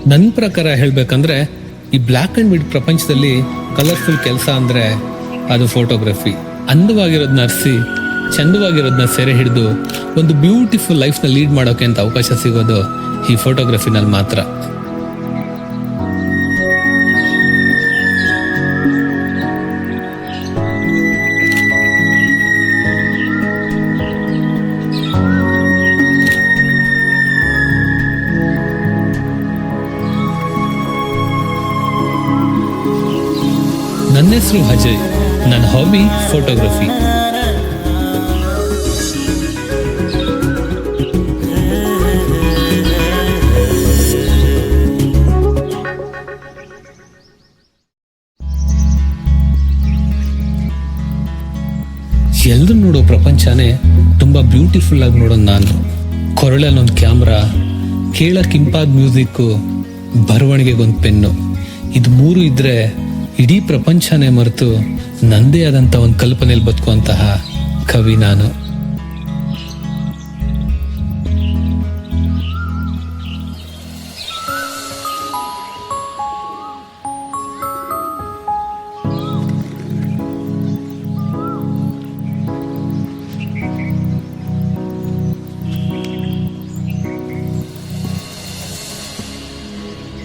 ನನ್ನ ಪ್ರಕಾರ ಹೇಳ್ಬೇಕಂದ್ರೆ ಈ ಬ್ಲ್ಯಾಕ್ ಅಂಡ್ ವೈಟ್ ಪ್ರಪಂಚದಲ್ಲಿ ಕಲರ್ಫುಲ್ ಕೆಲಸ ಅಂದ್ರೆ ಅದು ಫೋಟೋಗ್ರಫಿ. ಅಂದವಾಗಿರೋದನ್ನ ಅರ್ಸಿ ಚಂದವಾಗಿರೋದನ್ನ ಸೆರೆ ಹಿಡಿದು ಒಂದು ಬ್ಯೂಟಿಫುಲ್ ಲೈಫ್ನ ಲೀಡ್ ಮಾಡೋಕೆ ಅಂತ ಅವಕಾಶ ಸಿಗೋದು ಈ ಫೋಟೋಗ್ರಫಿನಲ್ಲಿ ಮಾತ್ರ. ನನ್ನ ಹೆಸರು ಅಜಯ್. ನನ್ನ ಹಾಬಿ ಫೋಟೋಗ್ರಫಿ. ಎಲ್ರು ನೋಡೋ ಪ್ರಪಂಚನೇ ತುಂಬಾ ಬ್ಯೂಟಿಫುಲ್ ಆಗಿ ನೋಡೋದು ನಾನು. ಕೊರಳಲ್ಲಿ ಒಂದು ಕ್ಯಾಮ್ರಾ, ಕೇಳಕ್ ಇಂಪಾದ ಮ್ಯೂಸಿಕ್ಕು, ಬರವಣಿಗೆಗೊಂದು ಪೆನ್ನು, ಇದು ಮೂರು ಇದ್ರೆ ಇಡೀ ಪ್ರಪಂಚನೇ ಮರೆತು ನಂದೇ ಆದಂತ ಒಂದು ಕಲ್ಪನೆಯಲ್ಲಿ ಬದುಕುವಂತಹ ಕವಿ ನಾನು.